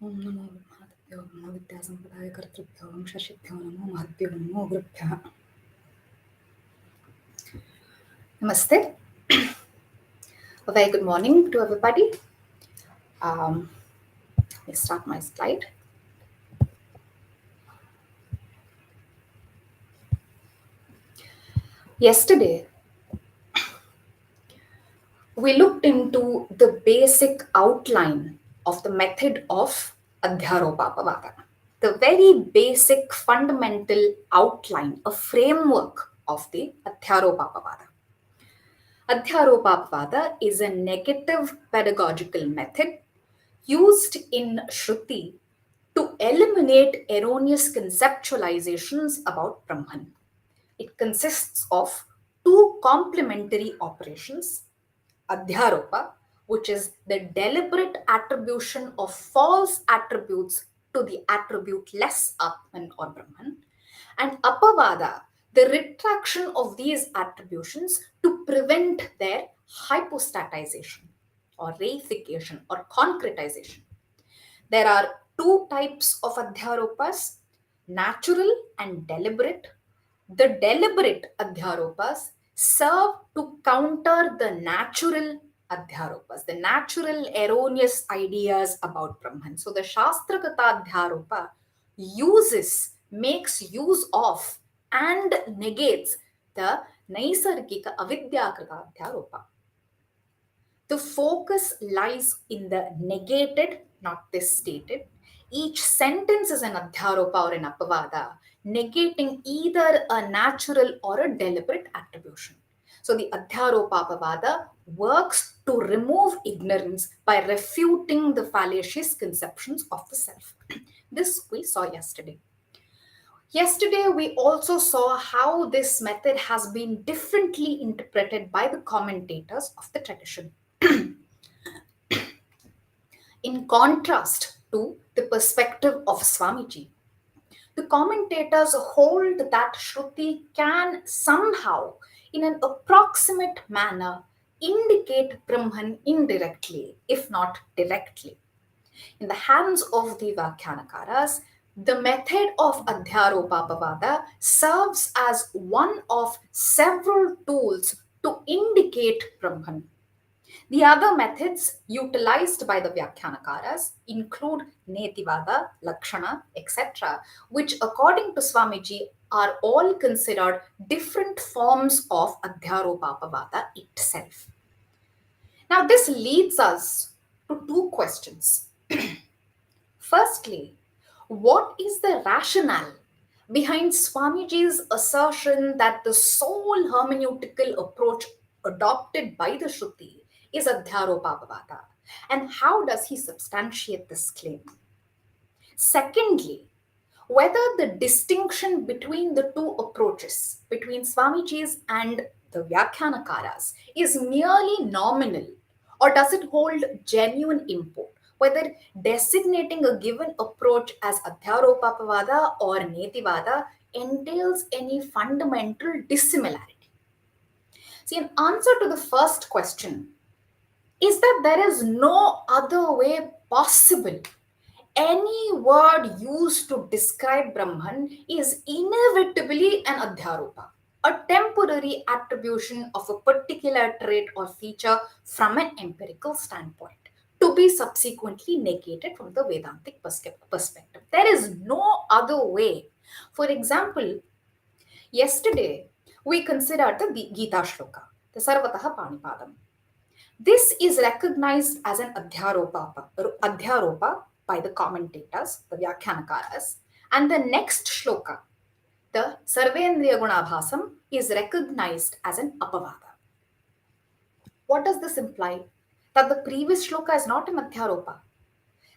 Om NaMo ब्रह्मादिभ्यो NaMo विद्यासम्प्रदायकर्तृभ्यो वंशर्षिभ्यो NaMo महद्भ्यो NaMo गुरुभ्यः. Namaste. A very good morning to everybody. Let me start my slide. Yesterday, we looked into the basic outline of the method of Adhyaaropaapavaada. The very basic fundamental outline, a framework of the Adhyaaropaapavaada. Adhyaaropaapavaada is a negative pedagogical method used in Shruti to eliminate erroneous conceptualizations about Brahman. It consists of two complementary operations: Adhyaropa, which is the deliberate attribution of false attributes to the attribute less Atman or Brahman, and Apavada, the retraction of these attributions to prevent their hypostatization or reification or concretization. There are two types of adhyaropas: natural and deliberate. The deliberate adhyaropas serve to counter the natural adhyaropas, the natural erroneous ideas about Brahman. So the Shastragata adhyaropa makes use of, and negates the Naisargika avidyakrita adhyaropa. The focus lies in the negated, not the stated. Each sentence is an adhyaropa or an apavada, negating either a natural or a deliberate attribution. So the Adhyaaropaapavaada works to remove ignorance by refuting the fallacious conceptions of the self. This we saw yesterday. Yesterday, we also saw how this method has been differently interpreted by the commentators of the tradition. In contrast to the perspective of Swamiji, the commentators hold that Shruti can somehow, in an approximate manner, indicate Brahman indirectly, if not directly. In the hands of the Vyakhyanakaras, the method of Adhyaaropaapavaada serves as one of several tools to indicate Brahman. The other methods utilized by the Vyakhyanakaras include Netivada, Lakshana, etc., which, according to Swamiji, are all considered different forms of Adhyaaropaapavaada itself. Now, this leads us to two questions. Firstly, what is the rationale behind Swamiji's assertion that the sole hermeneutical approach adopted by the Shruti is Adhyaaropaapavaada? And how does he substantiate this claim? Secondly, whether the distinction between the two approaches, between Swamiji's and the Vyakhyanakaras, is merely nominal, or does it hold genuine import? Whether designating a given approach as Adhyaaropaapavaada or Netivada entails any fundamental dissimilarity. See, in answer to the first question is that there is no other way possible. Any word used to describe Brahman is inevitably an Adhyaropa, a temporary attribution of a particular trait or feature from an empirical standpoint, to be subsequently negated from the Vedantic perspective. There is no other way. For example, yesterday we considered the Gita Shloka, the Sarvataha Panipadam. This is recognized as an adhyaropa by the commentators, the Vyakhyanakaras, and the next shloka, the Sarvendriya Gunabhasam, is recognized as an apavada. What does this imply? That the previous shloka is not an adhyaropa.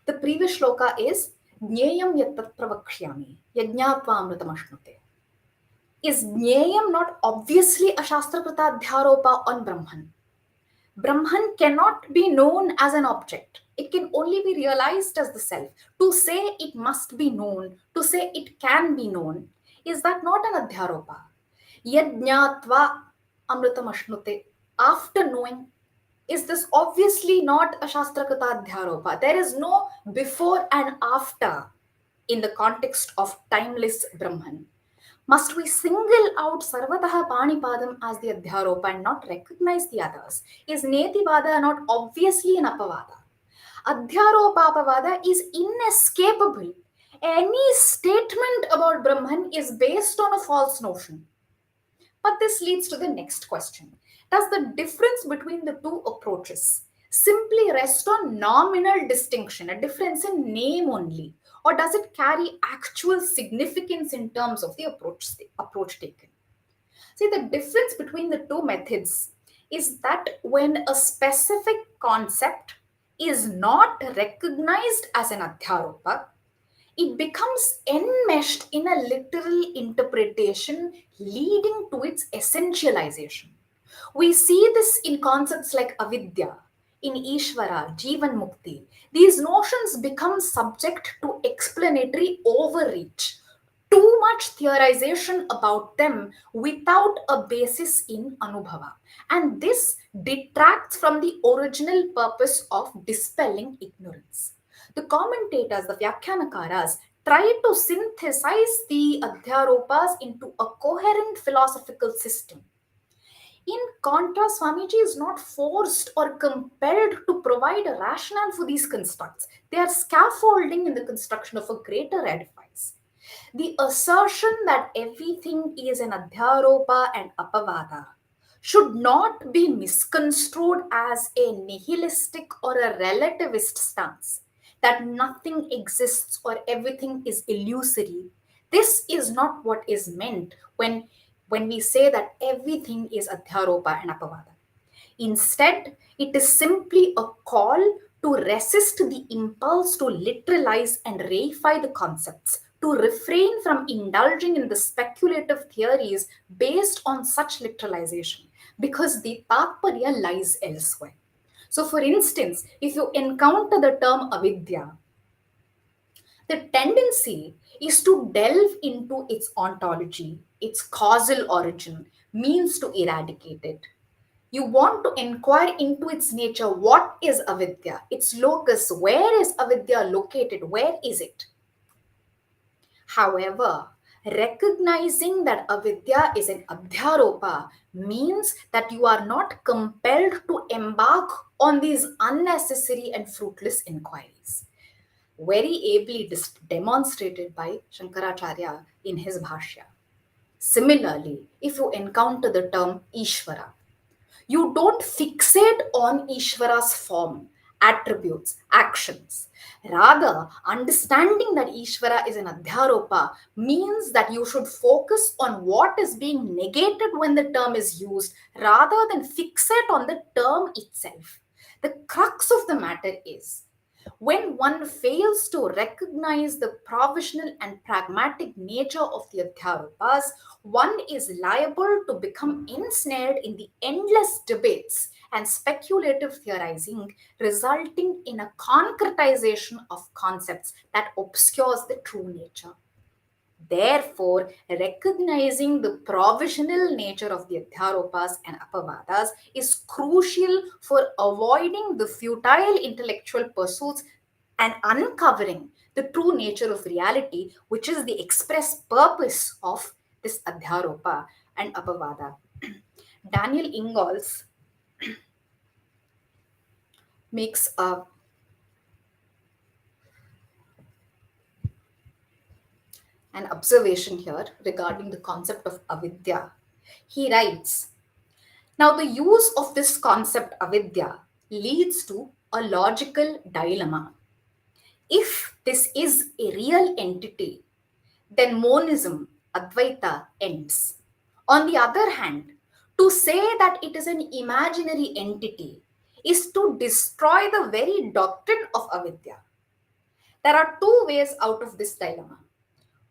The previous shloka is Jneyam yattat pravakshami, yajñātvā amritamashnute. Is Jneyam not obviously a Shastrakrita adhyaropa on Brahman? Brahman cannot be known as an object. It can only be realized as the self. To say it must be known, to say it can be known, is that not an adhyaropa? Yajñātva amritamashnute. After knowing, is this obviously not a Shastrakrita Adhyaropa. There is no before and after in the context of timeless Brahman. Must we single out Sarvataha Panipadam as the Adhyaropa and not recognize the others? Is Netivada not obviously an Apavada? Adhyaaropaapavaada is inescapable. Any statement about Brahman is based on a false notion. But this leads to the next question. Does the difference between the two approaches simply rest on nominal distinction, a difference in name only, or does it carry actual significance in terms of the approach taken? See, the difference between the two methods is that when a specific concept is not recognized as an adhyaropa, it becomes enmeshed in a literal interpretation leading to its essentialization. We see this in concepts like avidya, in Ishvara, Jivan Mukti. These notions become subject to explanatory overreach, too much theorization about them without a basis in Anubhava. And this detracts from the original purpose of dispelling ignorance. The commentators, the Vyakhyanakaras, try to synthesize the Adhyaropas into a coherent philosophical system. In contrast, Swamiji is not forced or compelled to provide a rationale for these constructs. They are scaffolding in the construction of a greater edifice. The assertion that everything is an adhyaropa and apavada should not be misconstrued as a nihilistic or a relativist stance, that nothing exists or everything is illusory. This is not what is meant when we say that everything is adhyaropa and apavada. Instead, it is simply a call to resist the impulse to literalize and reify the concepts, to refrain from indulging in the speculative theories based on such literalization, because the tatparya lies elsewhere. So, for instance, if you encounter the term avidya, the tendency is to delve into its ontology, its causal origin, means to eradicate it. You want to inquire into its nature. What is avidya? Its locus. Where is avidya located? Where is it? However, recognizing that avidya is an adhyaropa means that you are not compelled to embark on these unnecessary and fruitless inquiries. Very ably demonstrated by Shankaracharya in his Bhashya. Similarly, if you encounter the term Ishvara, you don't fixate on Ishvara's form, attributes, actions. Rather, understanding that Ishvara is an adhyaropa means that you should focus on what is being negated when the term is used rather than fixate on the term itself. The crux of the matter is when one fails to recognize the provisional and pragmatic nature of the Adhyaropas, one is liable to become ensnared in the endless debates and speculative theorizing, resulting in a concretization of concepts that obscures the true nature. Therefore, recognizing the provisional nature of the Adhyaropas and Apavadas is crucial for avoiding the futile intellectual pursuits and uncovering the true nature of reality, which is the express purpose of this Adhyaropa and Apavada. Daniel Ingalls makes an observation here regarding the concept of avidya. He writes, now the use of this concept avidya leads to a logical dilemma. If this is a real entity, then monism, Advaita, ends. On the other hand, to say that it is an imaginary entity is to destroy the very doctrine of avidya. There are two ways out of this dilemma.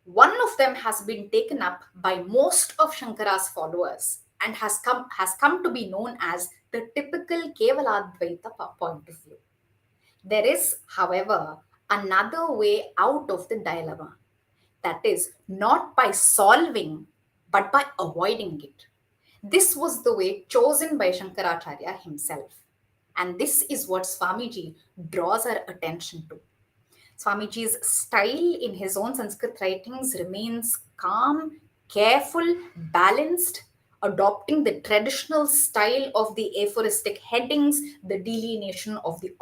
One of them has been taken up by most of Shankara's followers and has come to be known as the typical Kevaladvaita point of view. There is, however, another way out of the dilemma. That is, not by solving, but by avoiding it. This was the way chosen by Shankaracharya himself. And this is what Swamiji draws our attention to. Swamiji's style in his own Sanskrit writings remains calm, careful, balanced, adopting the traditional style of the aphoristic headings, the delineation of the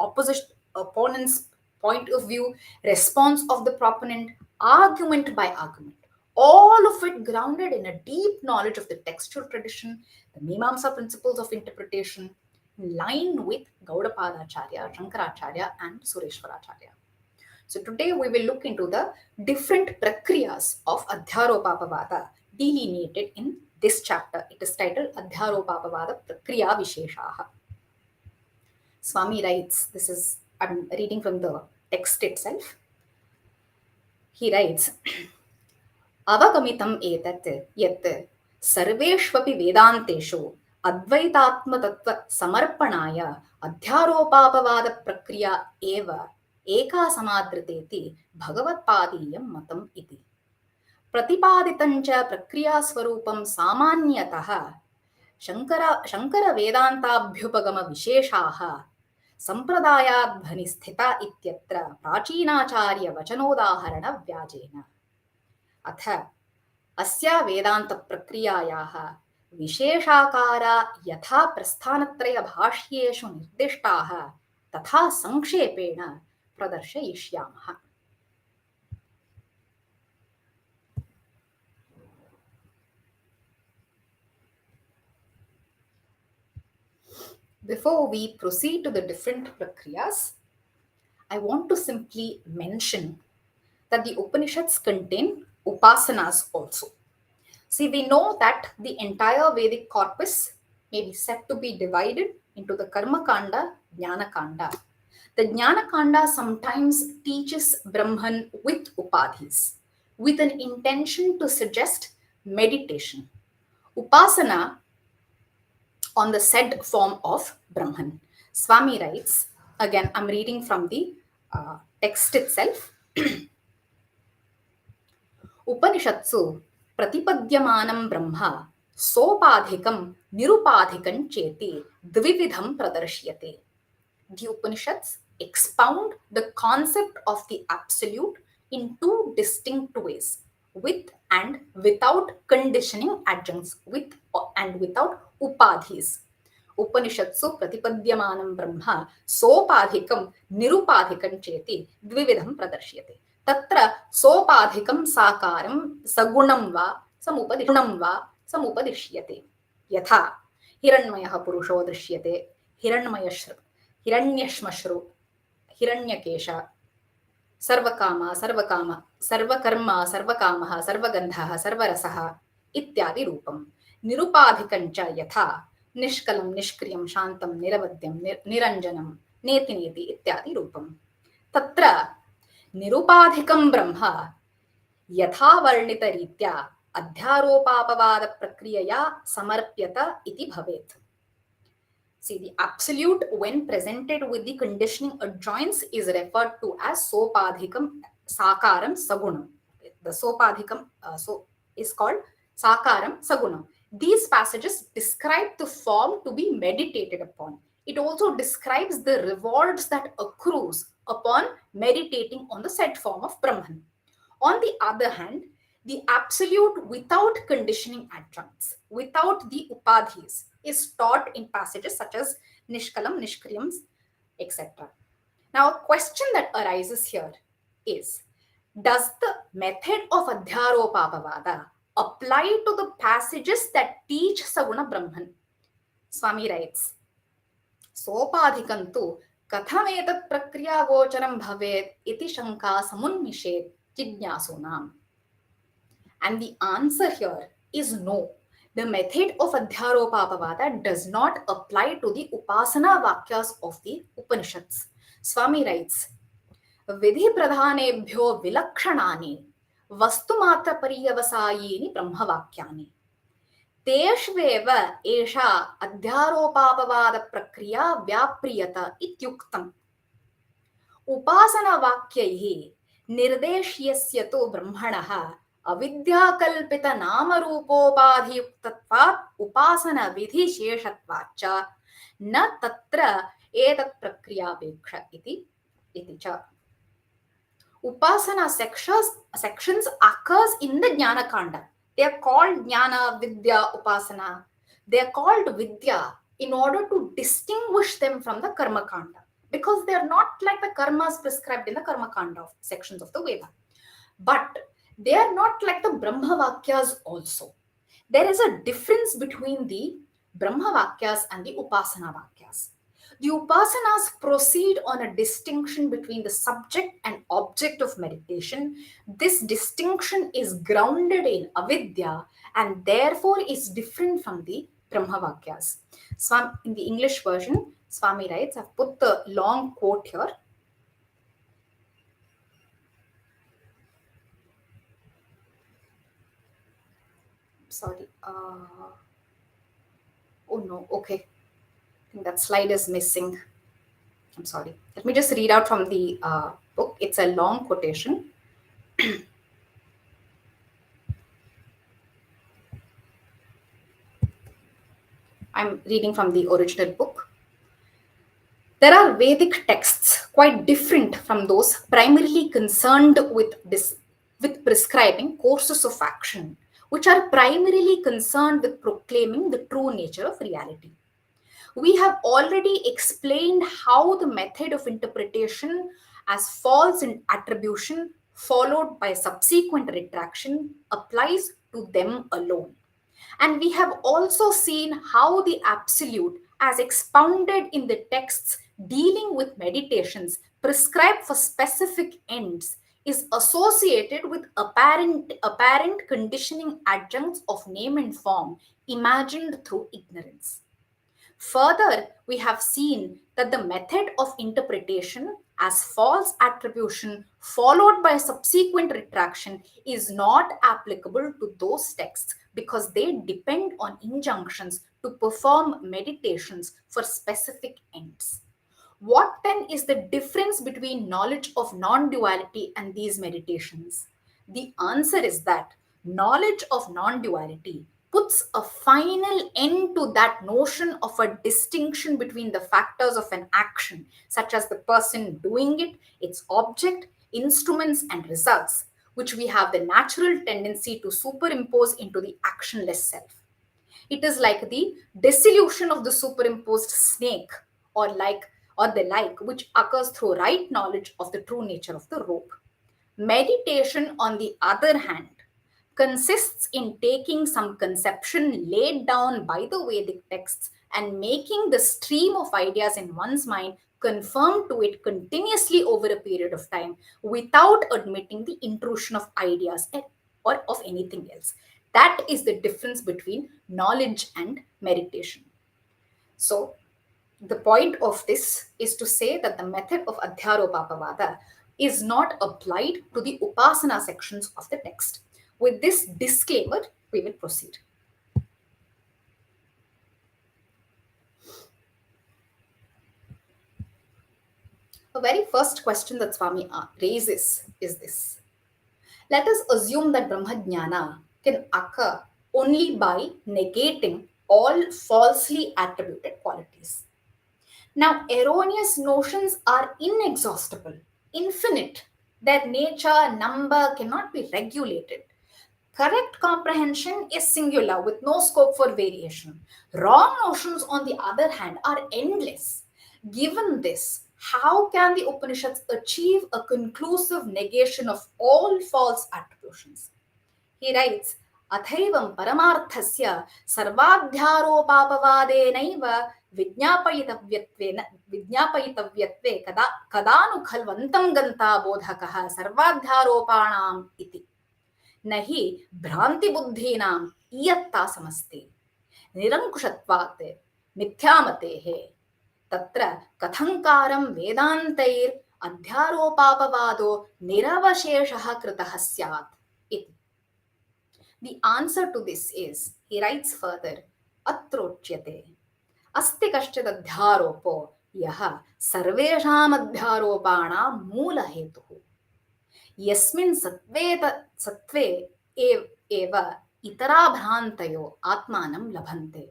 opponent's point of view, response of the proponent, argument by argument. All of it grounded in a deep knowledge of the textual tradition, the Mimamsa principles of interpretation, in line with Gaudapadacharya, Shankaracharya, and Sureshwaracharya. So today we will look into the different prakriyas of Adhyaaropaapavaada delineated in this chapter. It is titled Adhyaaropaapavaada prakriyavisheshaha. Swami writes, I'm reading from the text itself. He writes, Avagamitam etat yat sarveshvapi vedanteshu advaitaatmatattva samarpanaya adhyaaropaapavaada prakriya eva eka samadriteti bhagavatpadiyam matam iti. Pratipaditanja prakriya swarupam samanyatah shankara vedantabhyupagama visheshaha sampradayadhvani sthita ityatra prachinacharya vachanodaharana vyajena. अथ अस्या वेदांत प्रक्रियायाः विशेषाकारा यथा प्रस्थानत्रय भाष्येषु निर्दिष्टाः तथा संक्षेपेण प्रदर्शयिष्यामः. Before we proceed to the different prakriyas, I want to simply mention that the Upanishads contain upasanas also. See, we know that the entire Vedic corpus may be said to be divided into the Karma Kanda, Jnana Kanda. The Jnana Kanda sometimes teaches Brahman with upadhis, with an intention to suggest meditation, upasana on the said form of Brahman. Swami writes, again, I'm reading from the text itself. उपनिषत्सु प्रतिपद्यमानं ब्रह्म सोपाधिकं निरुपाधिकं चेति द्विविधं प्रदर्श्यते. The Upanishads expound the concept of the absolute in two distinct ways, with and without conditioning adjuncts, with and without upadhis. Upanishatsu pratipadyamanam brahma sopadhikam nirupadhikam cheti dvividham pradarsyate. तत्र सोपाधिकं साकारं सगुणं वा समुपदिश्यते. यथा हिरण्मयः पुरुषो दृश्यते, हिरण्यश्मश्रु, हिरण्यकेश, सर्वकामा, सर्वकर्मा, सर्वकामः, सर्वगन्धः, सर्वरसः इत्यादि रूपं. निरुपाधिकं च यथा निष्कलं, निष्क्रियं, शान्तं, निरवध्यं, निरञ्जनं, नेति नेति इत्यादि रूपं. तत्र निरुपाधिकं ब्रह्म यथा वर्णितरीत्या अध्यारोपापवाद प्रक्रियया समर्प्यत इति भवेत्. See, the absolute when presented with the conditioning adjoints is referred to as sopadhikam sakaram sagunam. The sopadhikam is called sakaram sagunam. These passages describe the form to be meditated upon. It also describes the rewards that accrues upon meditating on the said form of Brahman. On the other hand, the absolute without conditioning adjuncts, without the upadhis, is taught in passages such as Nishkalam, Nishkriyam, etc. Now, a question that arises here is, does the method of Adhyaaropaapavaada apply to the passages that teach Saguna Brahman? Swami writes, Sopadhikantu kathametat prakriya gocharam bhavet iti shanka samunmishet jijnasunam. And the answer here is no. The method of Adhyaaropaapavaada does not apply to the upasana vakyas of the Upanishads. Swami writes, Vidhi pradhanebhyo vilakshanaani vastumatra pariyavasayini brahmavakyani. तेष्वेव एषा अध्यारोपापवाद प्रक्रिया व्याप्रियत इत्युक्तम्. उपासनावाक्यैः निर्देश्यस्य तु ब्रह्मणः अविद्याकल्पित नामरूपोपाधियुक्तत्वात् उपासनविधिशेषत्वाच्च न तत्र etat prakriyavisheshaha iti cha. Upasana sections occurs in the Jnana Kanda. They are called Jnana, Vidya, Upasana. They are called Vidya in order to distinguish them from the Karma Kanda, because they are not like the karmas prescribed in the Karma Kanda of sections of the Veda. But they are not like the Brahma Vakyas also. There is a difference between the Brahma Vakyas and the Upasana Vakyas. The Upasanas proceed on a distinction between the subject and object of meditation. This distinction is grounded in avidya and therefore is different from the Brahma Vakyas. In the English version, Swami writes, I've put the long quote here. Sorry. Oh no, okay. I think that slide is missing. I'm sorry. Let me just read out from the book. It's a long quotation. I'm reading from the original book. There are Vedic texts quite different from those primarily concerned with prescribing courses of action, which are primarily concerned with proclaiming the true nature of reality. We have already explained how the method of interpretation as false in attribution followed by subsequent retraction applies to them alone. And we have also seen how the absolute, as expounded in the texts dealing with meditations prescribed for specific ends, is associated with apparent conditioning adjuncts of name and form imagined through ignorance. Further, we have seen that the method of interpretation as false attribution followed by subsequent retraction is not applicable to those texts because they depend on injunctions to perform meditations for specific ends. What then is the difference between knowledge of non duality and these meditations? The answer is that knowledge of non duality puts a final end to that notion of a distinction between the factors of an action, such as the person doing it, its object, instruments, and results, which we have the natural tendency to superimpose into the actionless self. It is like the dissolution of the superimposed snake or the like, which occurs through right knowledge of the true nature of the rope. Meditation, on the other hand, consists in taking some conception laid down by the Vedic texts and making the stream of ideas in one's mind conform to it continuously over a period of time without admitting the intrusion of ideas or of anything else. That is the difference between knowledge and meditation. So, the point of this is to say that the method of Adhyaaropaapavaada is not applied to the Upasana sections of the text. With this disclaimer, we will proceed. The very first question that Swami raises is this. Let us assume that Brahmajnana can occur only by negating all falsely attributed qualities. Now, erroneous notions are inexhaustible, infinite. Their nature, number cannot be regulated. Correct comprehension is singular with no scope for variation. Wrong notions, on the other hand, are endless. Given this, how can the Upanishads achieve a conclusive negation of all false attributions? He writes, Athaivam paramarthasya sarvadhyaropapavadenaiva विज्ञापयितव्यत्वे कदा नु खल्वन्तं गन्ता बोधकः सर्वाध्यारोपाणाम् इति न हि भ्रान्तिबुद्धीनाम् इयत्ता समस्ति निरङ्कुशत्वात् मिथ्यामतेः तत्र कथङ्कारं वेदान्तैर् अध्यारोपापवादो निरवशेषः कृतः स्यात् इति. The answer to this is, he writes further, atroच्यते अस्ति कश्चित् अध्यारोपो यः सर्वेषाम् अध्यारोपाणां मूलहेतुः यस्मिन् सत्त्वे एव इतरा भ्रान्तयो आत्मानं लभन्ते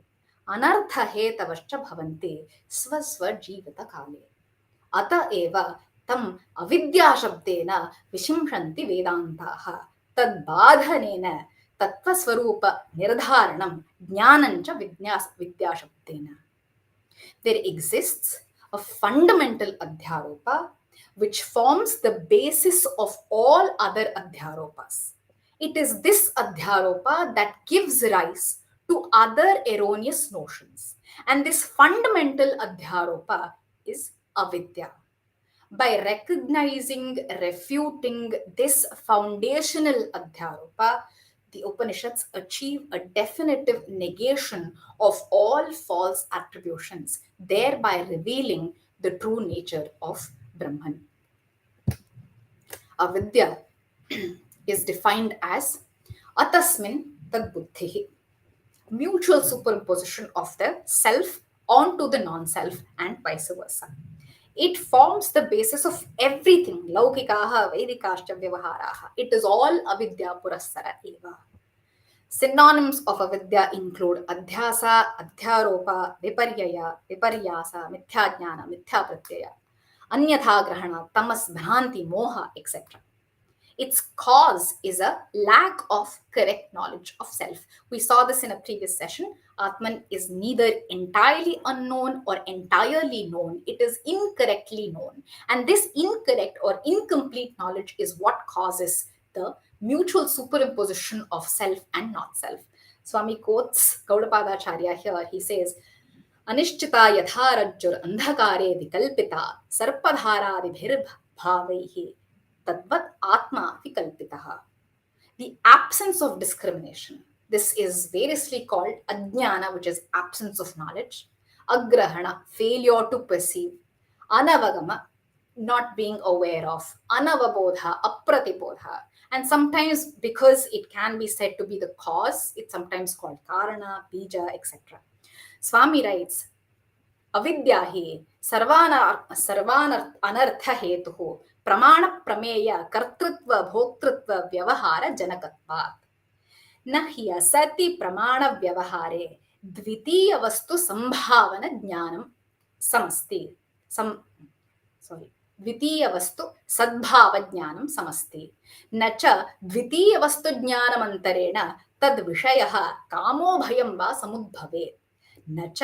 अनर्थहेतवश्च भवन्ति स्वस्वजीवितकाले। अत एव तम् अविद्याशब्देन विशिंशन्ति वेदान्ताः। तद्बाधनेन तत्त्वस्वरूपनिर्धारणं ज्ञानञ्च विद्याशब्देन. There exists a fundamental adhyaropa which forms the basis of all other adhyaropas. It is this adhyaropa that gives rise to other erroneous notions. And this fundamental adhyaropa is avidya. By recognizing, refuting this foundational adhyaropa, the Upanishads achieve a definitive negation of all false attributions, thereby revealing the true nature of Brahman. Avidya is defined as atasmin tad buddhihi, mutual superimposition of the self onto the non-self and vice versa. It forms the basis of everything. Laukikaha, Vedikascha, Vyavaharaha. It is all avidya purassara eva. Synonyms of avidya include adhyasa, adhyaropa, viparyaya, viparyasa, mithyajnana, mithyapratyaya, anyatha grahana, tamas, bhranti, moha, etc. Its cause is a lack of correct knowledge of self. We saw this in a previous session. Atman is neither entirely unknown or entirely known. It is incorrectly known. And this incorrect or incomplete knowledge is what causes the mutual superimposition of self and not self. Swami quotes Gaudapadacharya here. He says, Anishchita yatharajjur andhakare vikalpita sarpadharadibhirbhavaihi tadvat atma vikalpitaha. The absence of discrimination. This is variously called ajnana, which is absence of knowledge, agrahana, failure to perceive, anavagama, not being aware of, anavabodha, apratibodha. And sometimes, because it can be said to be the cause, it's sometimes called karana, bija, etc. Swami writes, अविद्या हि सर्वानर्थहेतुः प्रमाण प्रमेय कर्तृत्व भोक्तृत्व व्यवहार जनकत्वात्। न हि असति प्रमाण व्यवहारे द्वितीय वस्तु संभावन ज्ञानम समस्ति द्वितीय वस्तु सद्भाव ज्ञानम समस्ति न च द्वितीय वस्तु ज्ञानमन्तरेण तद् विषयः कामो भयं वा समुद्भवेत् न च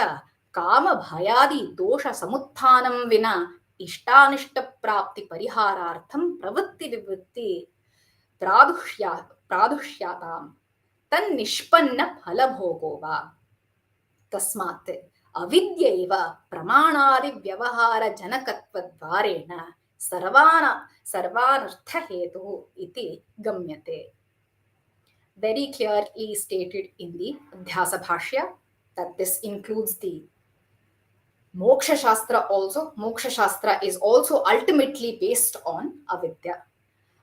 काम भयादि दोष समुत्थानं विना इष्टानिष्ट प्राप्ति परिहारार्थं प्रवृत्ति विवृत्ति प्रादुष्याताम् तन्निष्पन्न फलभोगो वा। तस्मात् अविद्यैव प्रमाणादि व्यवहार जनकत्वद्वारेण सर्वानर्थहेतुः इति गम्यते. Very clearly stated in the Adhyasa Bhashya that this includes the Moksha Shastra also. Moksha Shastra is also ultimately based on avidya.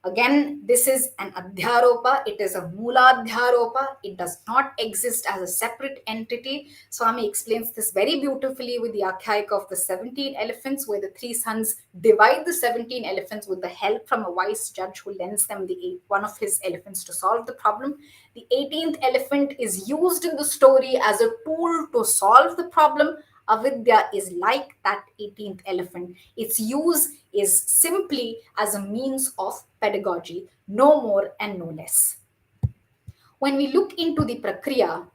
Again, this is an adhyaropa. It is a mooladhyaropa. It does not exist as a separate entity. Swami explains this very beautifully with the Akhyaika of the 17 elephants, where the three sons divide the 17 elephants with the help from a wise judge who lends them one of his elephants to solve the problem. The 18th elephant is used in the story as a tool to solve the problem. Avidya is like that 18th elephant. Its use is simply as a means of pedagogy, no more and no less. When we look into the prakriya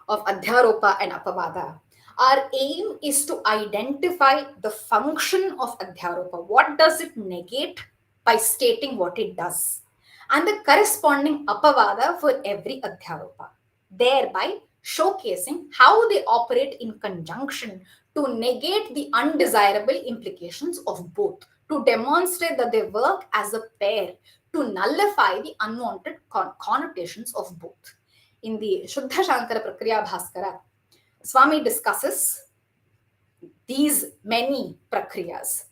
of Adhyaaropa and Apavada, our aim is to identify the function of Adhyaaropa. What does it negate by stating what it does? And the corresponding Apavada for every Adhyaaropa, thereby showcasing how they operate in conjunction to negate the undesirable implications of both, to demonstrate that they work as a pair, to nullify the unwanted connotations of both. In the ShuddaShAnkaraprakriyABhAskaraha, Swami discusses these many prakriyas.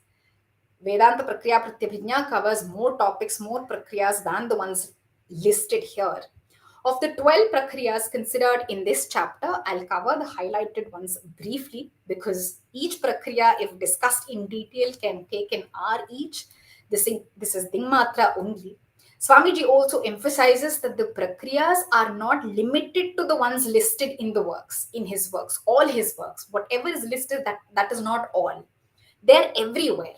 Vedanta Prakriya Pratyabhijna covers more topics, more prakriyas than the ones listed here. Of the 12 prakriyas considered in this chapter, I'll cover the highlighted ones briefly, because each prakriya, if discussed in detail, can take an hour each. This is Dingmatra only. Swamiji also emphasizes that the prakriyas are not limited to the ones listed in the works, in his works, all his works. Whatever is listed, that is not all. They're everywhere.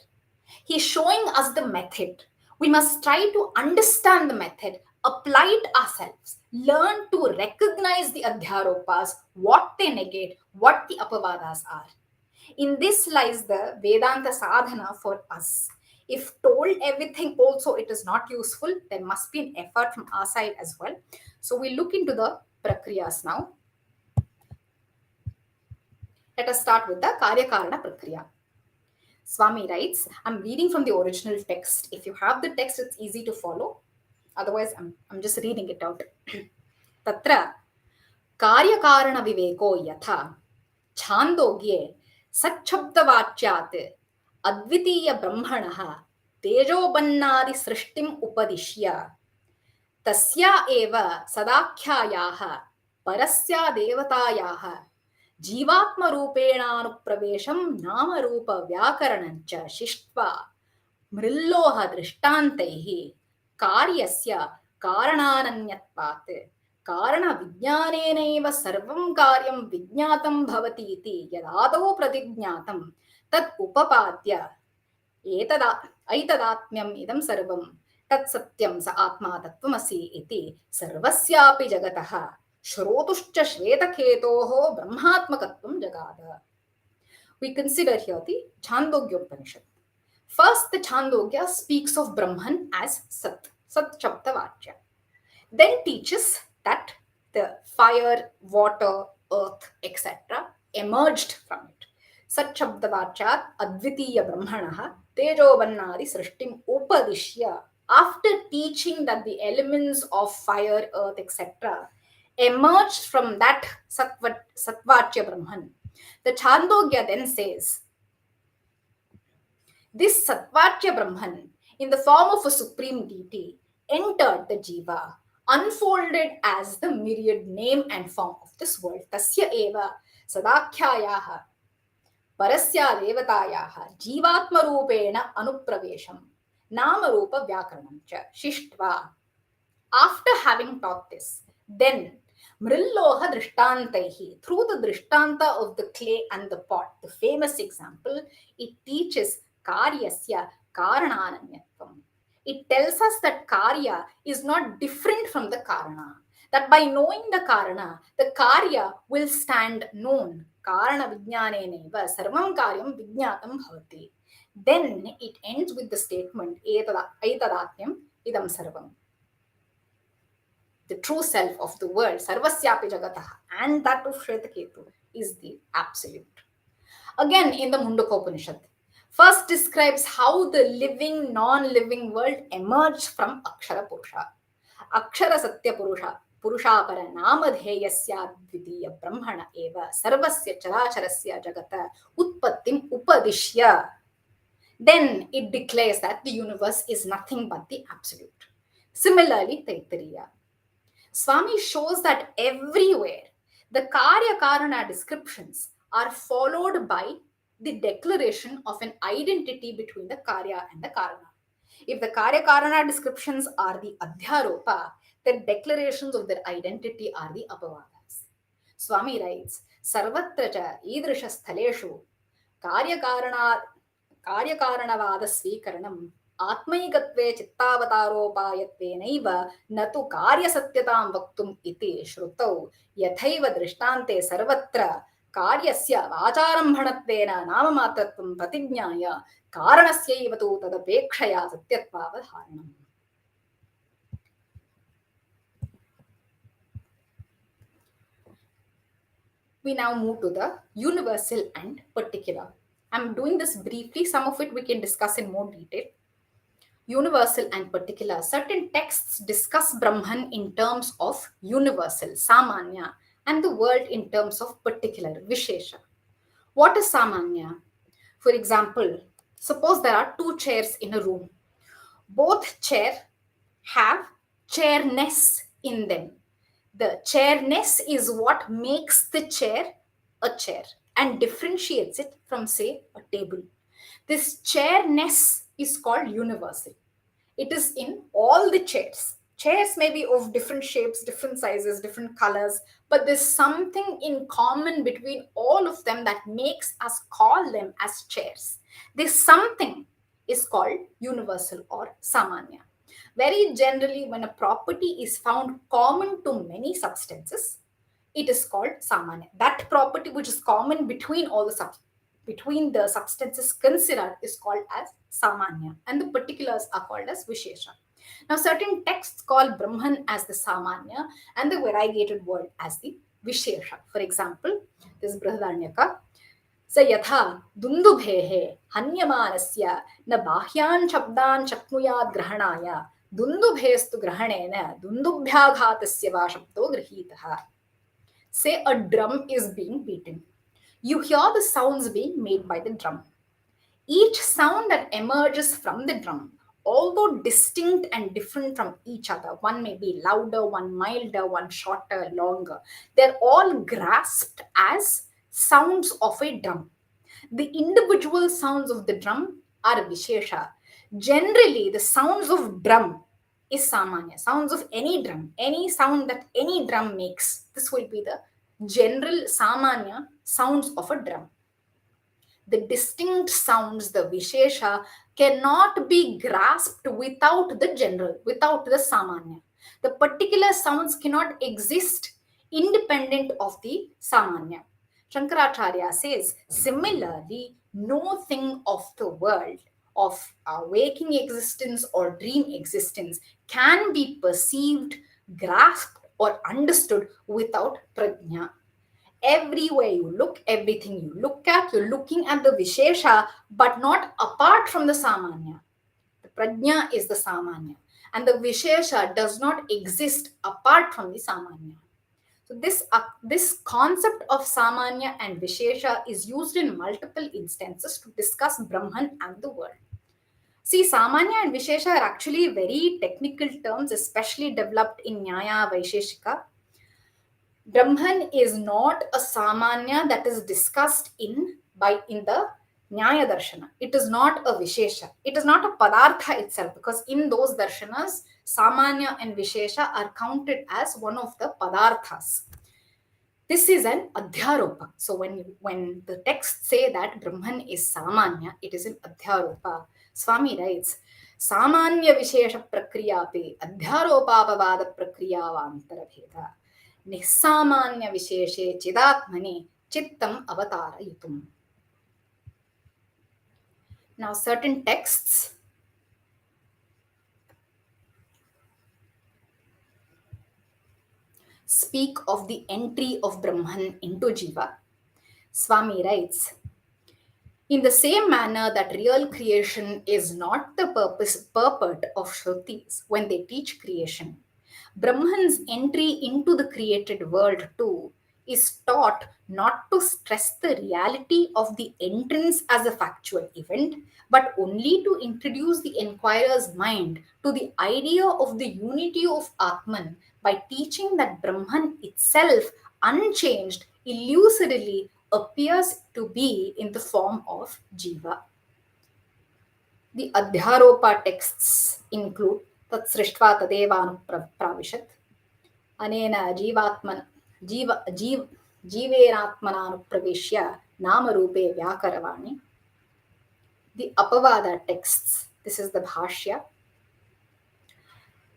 He's showing us the method. We must try to understand the method, apply it ourselves, learn to recognize the adhyaropas, what they negate, what the apavadas are. In this lies the Vedanta sadhana for us. If told everything also it is not useful, there must be an effort from our side as well. So we look into the prakriyas now. Let us start with the Karyakarana Prakriya. Swami writes, I'm reading from the original text. If you have the text, it's easy to follow. Otherwise, I'm just reading it out. Tatra कार्यकारणविवेको यथा छान्दोग्ये सच्छब्दवाच्यात् अद्वितीयब्रह्मणः तेजोबन्नादिसृष्टिम् उपदिश्य तस्या एव सदाख्यायाः परस्या देवतायाः जीवात्मरूपेणानुप्रवेशं नामरूपव्याकरणञ्च शिष्ट्वा मृल्लोहदृष्टान्तैः कार्यस्य कारणानन्यत्वात् कारणविज्ञानेनैव सर्वं कार्यं विज्ञातं भवति इति यदादौ प्रतिज्ञातं तत् उपपाद्य ऐतदात्म्यम् इदं सर्वं तत्सत्यं स आत्मा तत्त्वमसि इति सर्वस्यापि जगतः श्रोतुश्च श्वेतकेतोः ब्रह्मात्मकत्वं जगाद. We consider here the Chandogya Upanishad. First, the Chandogya speaks of Brahman as Sat, Sat Shabda Vachya. Then teaches that the fire, water, earth, etc. emerged from it. Sat Shabda Vachat Advitiya Brahmanaha Tejobannadi Srishtim Upadishya. After teaching that the elements of fire, earth, etc. emerged from that Satvachya Brahman, the Chandogya then says, this Satvachya Brahman, in the form of a supreme deity, entered the jiva, unfolded as the myriad name and form of this world. Tasya eva sadakhyayaha parasya devatayaha jivatma rupena anupravesham nama rupa vyakaranamcha shishtva. After having taught this, then Mrilloha Drishtantaihi, through the Drishtanta of the clay and the pot, the famous example, it teaches Karyasya Karanananyatvam. It tells us that Karya is not different from the Karana. That by knowing the Karana, the Karya will stand known. Karana Vijnaneneva Sarvam Karyam Vijnatam Bhavati. Then it ends with the statement Aitadatmyam Idam Sarvam. The true self of the world, Sarvasyapi Jagataha, and that of Shvetaketu is the absolute. Again, in the Mundakopanishad, first describes how the living, non-living world emerged from Akshara Purusha. Akshara Satya Purusha, Purushapara Namadheyasya Dvitiya Brahmana Eva Sarvasya Characharasya Jagata Utpattim Upadishya. Then it declares that the universe is nothing but the absolute. Similarly, Taittiriya. Swami shows that everywhere the Karya Karana descriptions are followed by the declaration of an identity between the Karya and the Karana. If the Karya Karana descriptions are the Adhyaaropa, the declarations of their identity are the Apavadas. Swami writes, Sarvatra cha idrisha sthaleshu Karya-karanavada swikaranam Atmaigatve chittavataropayatvenaiv natu karya-satyatam vaktum iti shrutau yathaiva drishtante sarvatra karyasya vacharambhanatvena namamatratvam pratignyaya karanasyaiva tu tadapekshaya satyattvavadharanam. We now move to the universal and particular. I'm doing this briefly. Some of it we can discuss in more detail. Universal and particular. Certain texts discuss Brahman in terms of universal, Samanya, and the world in terms of particular, Vishesha. What is Samanya? For example, suppose there are two chairs in a room. Both chairs have chairness in them. The chairness is what makes the chair a chair and differentiates it from, say, a table. This chairness is called universal. It is in all the chairs. Chairs may be of different shapes, different sizes, different colors, but there's something in common between all of them that makes us call them as chairs. This something is called universal or samanya. Very generally, when a property is found common to many substances, it is called samanya. That property which is common between all the between the substances considered is called as samanya, and the particulars are called as vishesha. Now, certain texts call Brahman as the samanya and the variegated word as the vishesha. For example, this Brihadaranyaka. स यथा दुन्दुभेः हन्यमानस्य न बाह्यान् शब्दान् शक्नुयात् ग्रहणाय दुन्दुभेस्तु ग्रहणेन दुन्दुभ्याघातस्य वा शब्दो गृहीतः. Say a drum is being beaten. You hear the sounds being made by the drum. Each sound that emerges from the drum, although distinct and different from each other, one may be louder, one milder, one shorter, longer, they're all grasped as sounds of a drum. The individual sounds of the drum are vishesha. Generally, the sounds of drum is samanya. Sounds of any sound that any drum makes, this will be the general samanya sounds of a drum. The distinct sounds, the vishesha, cannot be grasped without the general, without the samanya. The particular sounds cannot exist independent of the samanya. Shankaracharya says, similarly, no thing of the world, of our waking existence or dream existence, can be perceived, grasped, or understood without prajna. Everywhere you look, everything you look at, you're looking at the vishesha, but not apart from the samanya. The prajna is the samanya, and the vishesha does not exist apart from the samanya. So this concept of samanya and vishesha is used in multiple instances to discuss Brahman and the world. See, samanya and vishesha are actually very technical terms, especially developed in Nyaya Vaisheshika. Brahman is not a samanya that is discussed in the Nyaya Darshana. It is not a Vishesha. It is not a Padartha itself, because in those darshanas, samanya and Vishesha are counted as one of the Padarthas. This is an Adhyaaropa. So when the texts say that Brahman is samanya, it is an Adhyaaropa. Swami writes, Samanya Vishesha Prakriyape Adhyaaropaapavaada prakriyavisheshaha निस्सामान्य विशेषे चिदात्मने चित्तम अवतारयितुम. Now, certain texts speak of the entry of Brahman into Jiva. Swami writes, in the same manner that real creation is not the purport of Shrutis when they teach creation, Brahman's entry into the created world too is taught not to stress the reality of the entrance as a factual event, but only to introduce the inquirer's mind to the idea of the unity of Atman by teaching that Brahman itself, unchanged, illusorily appears to be in the form of Jiva. The Adhyaaropa texts include Tat Srishtva Tadevanupravishat Anena Jivenatmananupravishya Namarupe Vyakaravani. The Apavada texts, this is the Bhashya.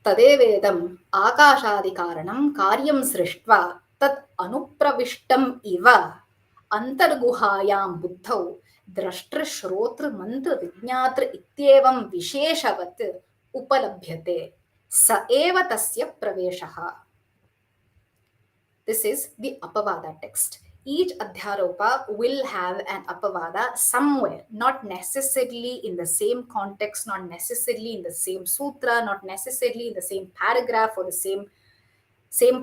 Tadevedam Akashadikaranam Karyam Srishtva Tat Anupravishtam Iva Antarguhayam Buddhau Drashtra Shrotra Mantra Vignatra Ityevam Visheshavat Upalabhyate Sa eva tasya praveshaha. This is the Apavada text. Each Adhyaaropa will have an Apavada somewhere, not necessarily in the same context, not necessarily in the same sutra, not necessarily in the same paragraph or the same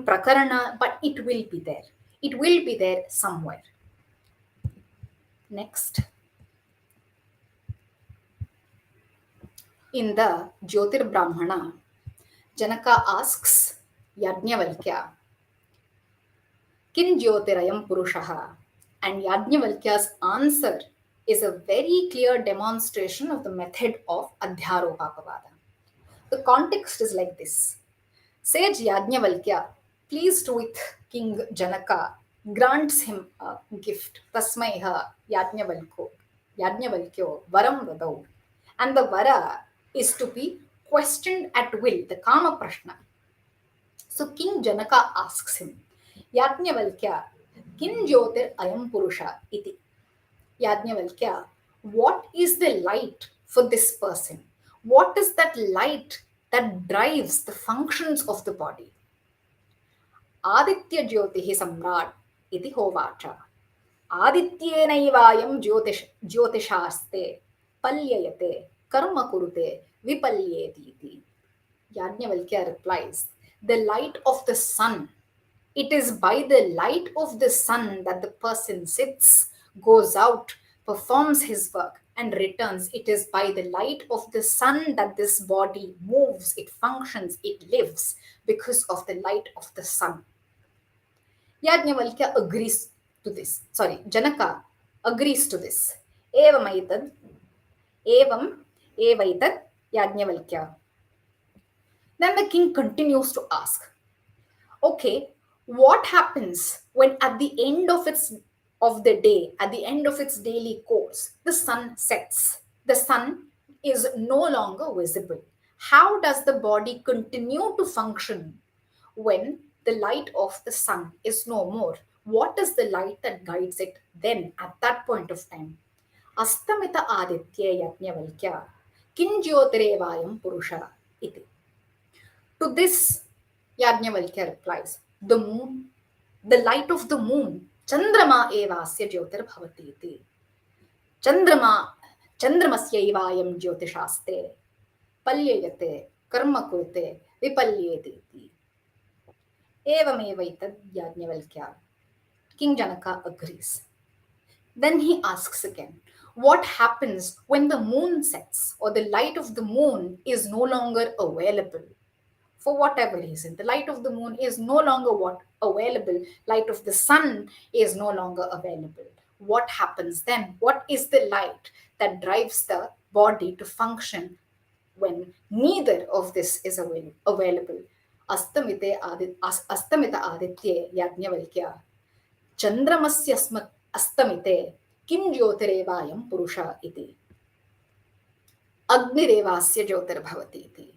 prakarana, but it will be there. It will be there somewhere. Next. In the Jyotir Brahmana, Janaka asks Yajnavalkya, Kin Jyotirayam Purushaha? And Yajnavalkya's answer is a very clear demonstration of the method of Adhyaaropaapavaada. The context is like this. Sage Yajnavalkya, pleased with King Janaka, grants him a gift. Tasmaiha Yajnavalkyo Varam Vadau. And the Vara is to be questioned at will, the Kama Prashna. So King Janaka asks him, Yajnavalkya, Kin Jyotir Ayam Purusha iti. Yajnavalkya, what is the light for this person? What is that light that drives the functions of the body? Aditya Jyotihi Samrat iti hovacha. Adityenaivaayam jyotishaste palyayate karma kurute vipalyeti iti. Yajnavalkya replies, the light of the sun. It is by the light of the sun that the person sits, goes out, performs his work, and returns. It is by the light of the sun that this body moves, it functions, it lives, because of the light of the sun. Yajnavalkya agrees to this. Janaka agrees to this. Evam evaitad Yajnavalkya. Then the king continues to ask, okay, what happens when at the end of the day, at the end of its daily course, the sun sets? The sun is no longer visible. How does the body continue to function when the light of the sun is no more? What is the light that guides it then at that point of time? Astamita aditya yajnavalkya kinjyotirevayam purusha iti. To this, Yajnavalkya replies, the moon, the light of the moon, Chandrama evasya jyotir bhavati iti. Chandramasyaivayam jyotishaste, palyayate, karma kurte, vipalyete iti. Evamevaitad Yajnavalkya. King Janaka agrees. Then he asks again, what happens when the moon sets or the light of the moon is no longer available? For whatever reason, the light of the moon is no longer available, light of the sun is no longer available. What happens then? What is the light that drives the body to function when neither of this is available? Astamita aditye yajnavalkya chandramasya astamite kim jyotirevayam purusha iti agnirevasya jyotirbhavati iti.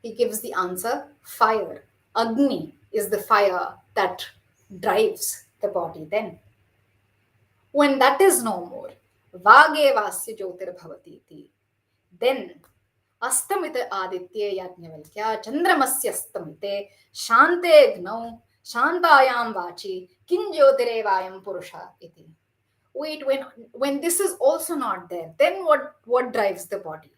He gives the answer, fire. Agni is the fire that drives the body then. When that is no more, Vage Vasya Jyotirbhavati iti. Then Astamita Aditya Yajnavalkya Chandramasya Astamite Shante Gnau Shantayam Vachi Kinjyotirevayam Purusha iti. Wait, when this is also not there, then what drives the body?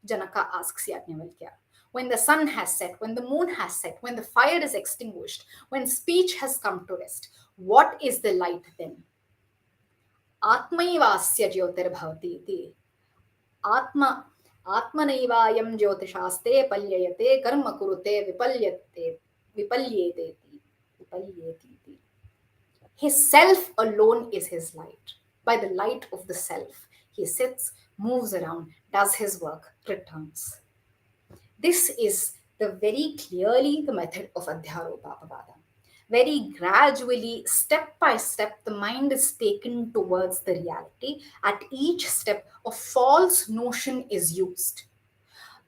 Janaka asks Yajnavalkya. When the sun has set, when the moon has set, when the fire is extinguished, when speech has come to rest, what is the light then? Atmaivasya jyotirbhavati iti. Atmanaivayam jyotishaste palyayate karma kurute vipalyete iti. His self alone is his light. By the light of the self, he sits, moves around, does his work, returns. This is very clearly the method of Adhyaaropaapavaada. Very gradually, step by step, the mind is taken towards the reality. At each step, a false notion is used.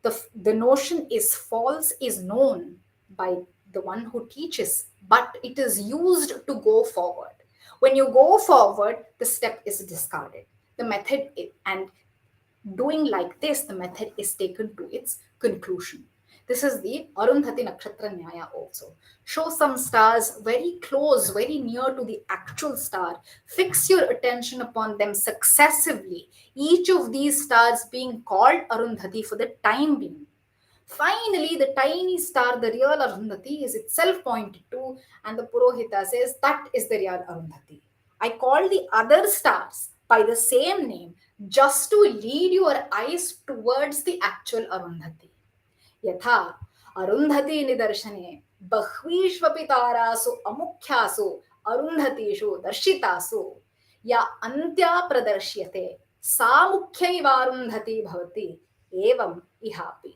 The notion is false, is known by the one who teaches, but it is used to go forward. When you go forward, the step is discarded. The method, and doing like this, the method is taken to its conclusion. This is the Arundhati Nakshatra Nyaya also. Show some stars very close, very near to the actual star. Fix your attention upon them successively, each of these stars being called Arundhati for the time being. Finally, the tiny star, the real Arundhati, is itself pointed to, and the Purohita says, that is the real Arundhati. I call the other stars by the same name just to lead your eyes towards the actual Arundhati. Yatha Arundhati nidarshane bahvishvapi tarasu amukyasu arundhatishu darshitasu ya antya pradarshyate sa mukhyaiva arundhati bhavati evam ihapi.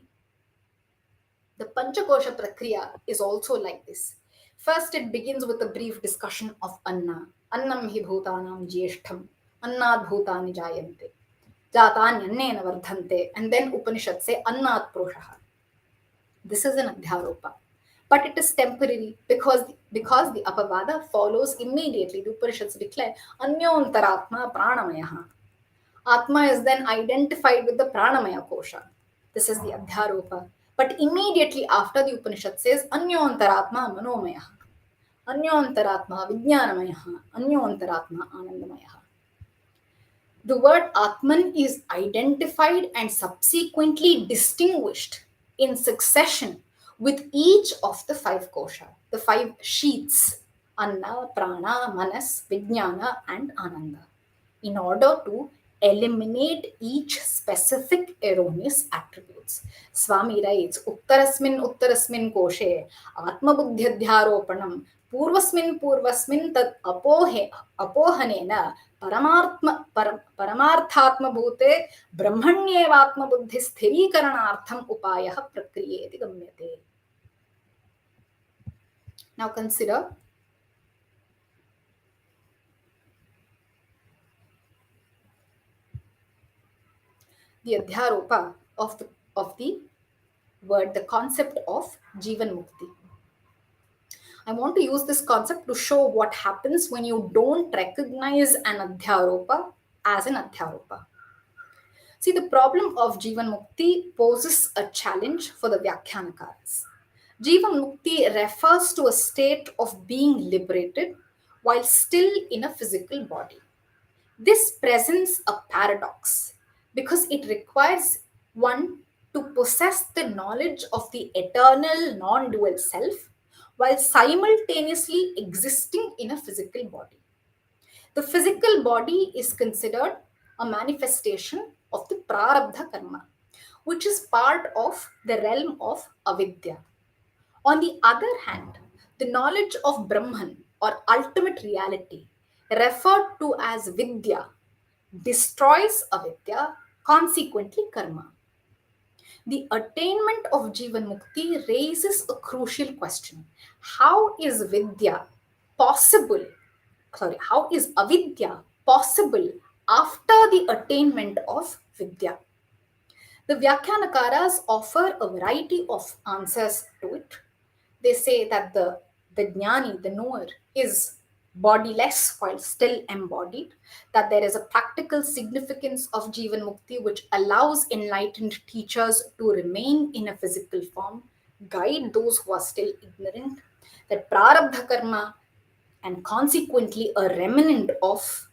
The Panchakosha Prakriya is also like this. First, it begins with a brief discussion of Anna. Annam hi bhutanam jyeshtham. Annad bhutani jayante. Jatani annena vardhante. And then Upanishad say Annad proshaha. This is an Adhyaaropa. But it is temporary because the Apavada follows immediately. The Upanishads declare Anyontaraatma Pranamayaha. Atma is then identified with the Pranamaya Kosha. This is the Adhyaropa. But immediately after, the Upanishad says Anyontaraatma Manomaya, Anyontaraatma Vijnanamaya, Anyontaraatma Anandamaya. The word Atman is identified and subsequently distinguished in succession with each of the five kosha, the five sheaths Anna, Prana, Manas, Vijnana, and Ananda, in order to eliminate each specific erroneous attributes. Swami writes, Uttarasmin koshe Atmabuddhyadhyaropanam पूर्वस्मिन् तत् अपोहनेन परमार्थात्मभूते ब्रह्मण्येवात्मबुद्धिस्थिरीकरणार्थम् उपायः प्रक्रियेति गम्यते. Now consider the Adhyaropa of the word, the concept of Jivan Mukti. I want to use this concept to show what happens when you don't recognize an Adhyaropa as an Adhyaropa. See, the problem of Jivan Mukti poses a challenge for the Vyakhyanakaras. Jivan Mukti refers to a state of being liberated while still in a physical body. This presents a paradox because it requires one to possess the knowledge of the eternal non-dual self while simultaneously existing in a physical body. The physical body is considered a manifestation of the prarabdha karma, which is part of the realm of avidya. On the other hand, the knowledge of Brahman or ultimate reality, referred to as vidya, destroys avidya, consequently karma. The attainment of Jivan Mukti raises a crucial question. How is vidya possible? How is avidya possible after the attainment of vidya? The Vyakhyanakaras offer a variety of answers to it. They say that the jnani, the knower, is bodiless while still embodied, that there is a practical significance of Jivan Mukti which allows enlightened teachers to remain in a physical form, guide those who are still ignorant, that prarabdha karma and consequently a remnant of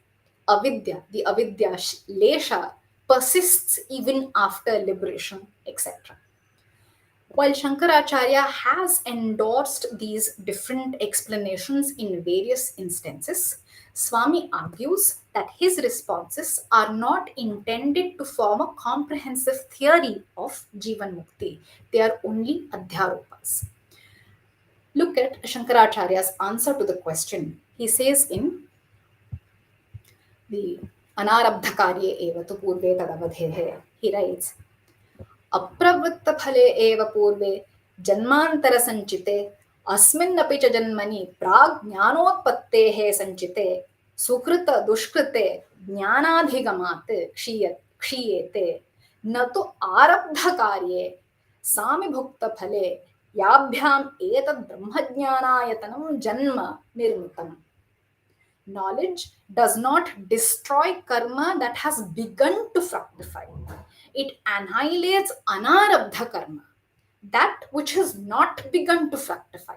avidya, the avidya lesha, persists even after liberation, etc. While Shankaracharya has endorsed these different explanations in various instances, Swami argues that his responses are not intended to form a comprehensive theory of Jivan Mukti. They are only Adhyaropas. Look at Shankaracharya's answer to the question. He says in the Anarabdhakarye eva tu purve tadavadhehe, he writes, अप्रवृत्तफले एव पूर्वे जन्मान्तरसञ्चिते अस्मिन्नपि च जन्मनि प्राग् ज्ञानोत्पत्तेः सञ्चिते सुकृत दुष्कृते ज्ञानाधिगमात् क्षीयेते न तु आरब्धकार्ये सामिभुक्तफले याभ्याम् एतद् ब्रह्मज्ञानायतनं जन्म निर्मितम्. Knowledge does not destroy karma that has begun to fructify. It annihilates anarabdha karma, that which has not begun to fructify.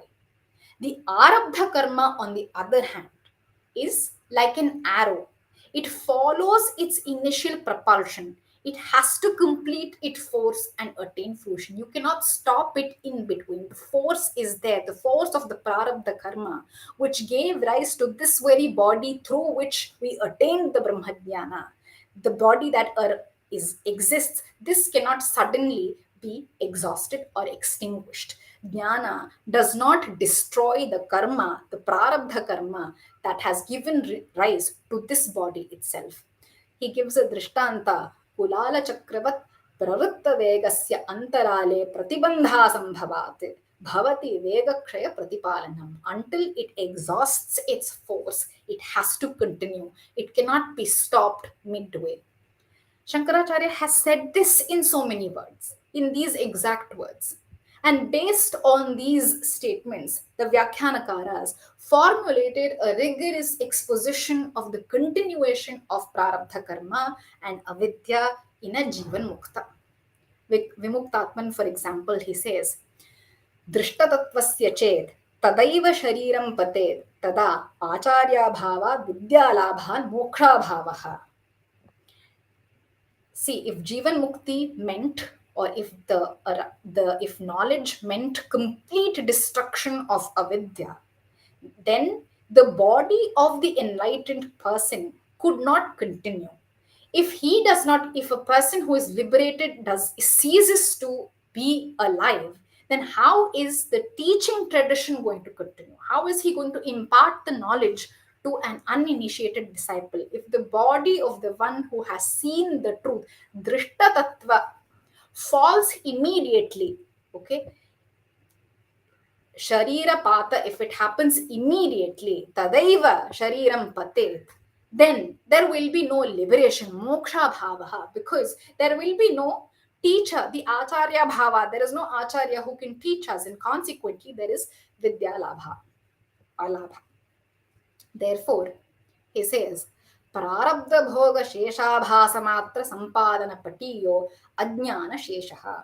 The arabdha karma, on the other hand, is like an arrow. It follows its initial propulsion. It has to complete its force and attain fruition. You cannot stop it in between. The force is there, the force of the prarabdha karma, which gave rise to this very body through which we attained the Brahmajnana. The body that exists, this cannot suddenly be exhausted or extinguished. Jnana does not destroy the karma, the prarabdha karma that has given rise to this body itself. He gives a drishtanta, Kulala Chakravat प्रवृत्तवेगस्य अन्तराले प्रतिबन्धासम्भवात् भवति वेगक्षय प्रतिपालनम्. Until it exhausts its force, it has to continue. It cannot be stopped midway. Shankaracharya has said this in so many words, in these exact words. And based on these statements, the Vyakhyanakaras formulated a rigorous exposition of the continuation of Prarabdha Karma and Avidya in a Jivan Mukta. Vimuktatman, for example, he says, Drishtatattvasya ched tadaiva shariram pated tada acharya bhava vidyalabhan moksha bhavaha. See, if Jivan Mukti meant, or if if knowledge meant complete destruction of avidya, then the body of the enlightened person could not continue. If he does not, if a person who is liberated does ceases to be alive, then how is the teaching tradition going to continue? How is he going to impart the knowledge to an uninitiated disciple if the body of the one who has seen the truth, drishta tattva, falls immediately? Okay, sharira pata, if it happens immediately, tadaiva shariram patet, then there will be no liberation, moksha bhavaha, because there will be no teacher, the acharya bhava. There is no acharya who can teach us, and consequently, there is vidya labha, alabha. Therefore, he says, prarabdha bhoga sheshabhasa matra sampadana patiyo ajnana sheshaha.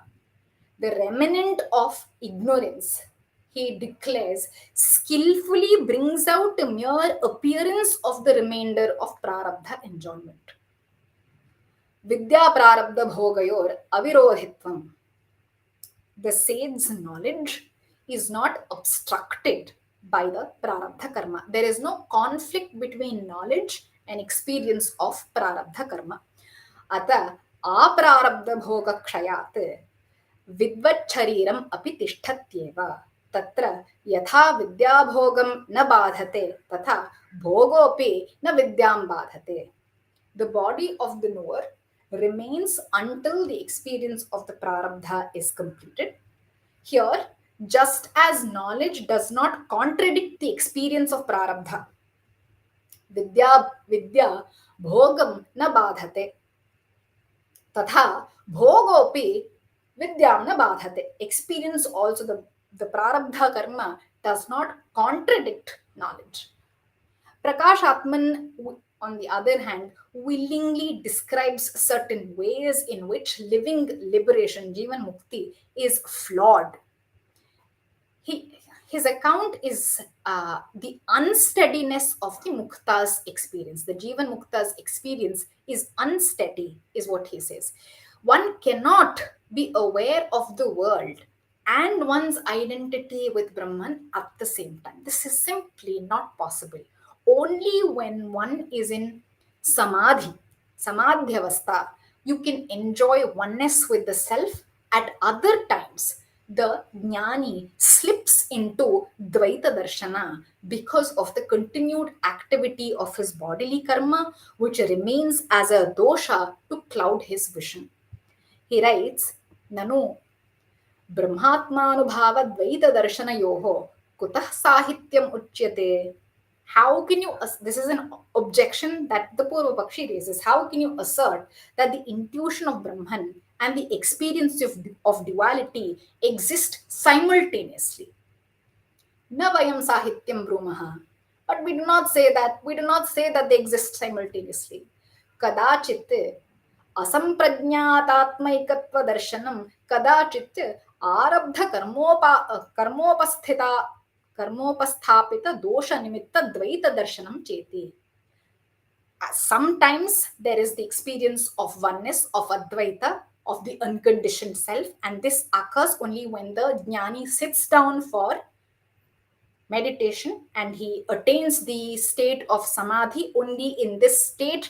The remnant of ignorance, he declares, skillfully brings out a mere appearance of the remainder of prarabdha enjoyment. Vidya prarabdha bhogayor avirodhitvam. The sage's knowledge is not obstructed by the prarabdha karma. There is no conflict between knowledge and experience of prarabdha karma. Ata aprarabdha bhoga kshayat विद्वच्छरीरम् अपि तिष्ठत्येव तत्र यथा विद्याभोगं न बाधते तथा भोगोऽपि न विद्यां बाधते. The body of the knower remains until the experience of the prarabdha is completed. Here, just as knowledge does not contradict the experience of prarabdha, vidya bhogam na badhate तथा भोगोपि vidyam na badhate. Experience also, the prarabdha karma does not contradict knowledge. Prakash Atman, on the other hand, willingly describes certain ways in which living liberation, Jivan Mukti, is flawed. His account is the unsteadiness of the Mukta's experience. The Jivan Mukta's experience is unsteady, is what he says. One cannot be aware of the world and one's identity with Brahman at the same time. This is simply not possible. Only when one is in samadhi, samadhyavastha, you can enjoy oneness with the self. At other times, the jnani slips into Dvaita Darshana because of the continued activity of his bodily karma, which remains as a dosha to cloud his vision. He writes, Nanu Brahmatmanubhava Dvaita Darshanayoho Kutah Sahityam Uchyate. How can you, this is an objection that the Purva Pakshi raises, how can you assert that the intuition of Brahman and the experience of duality exist simultaneously? Na vayam sahityam brumaha. But we do not say that they exist simultaneously. Kadachit asamprajñātātmaikatva darshanam kadachit arabdha karmopasthapita dosha nimitta dvaita darshanam cheti. Sometimes there is the experience of oneness, of Advaita, of the unconditioned self, and this occurs only when the jnani sits down for meditation and he attains the state of samadhi. Only in this state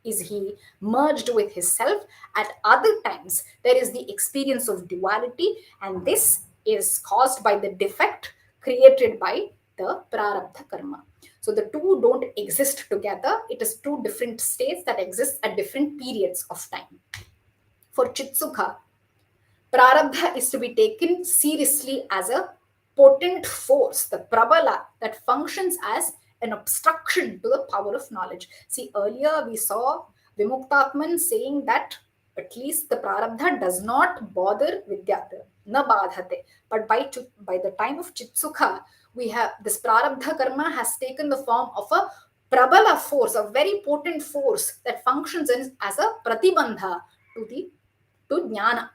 is he merged with his self. At other times, there is the experience of duality, and this is caused by the defect created by the prarabdha karma. So the two don't exist together. It is two different states that exist at different periods of time. For Chitsukha, Prarabdha is to be taken seriously as a potent force, the Prabala that functions as an obstruction to the power of knowledge. See, earlier we saw Vimuktatman saying that at least the Prarabdha does not bother Vidya, na badhate. But by the time of Chitsukha, we have this Prarabdha karma has taken the form of a Prabala force, a very potent force that functions as a pratibandha to the to jnana,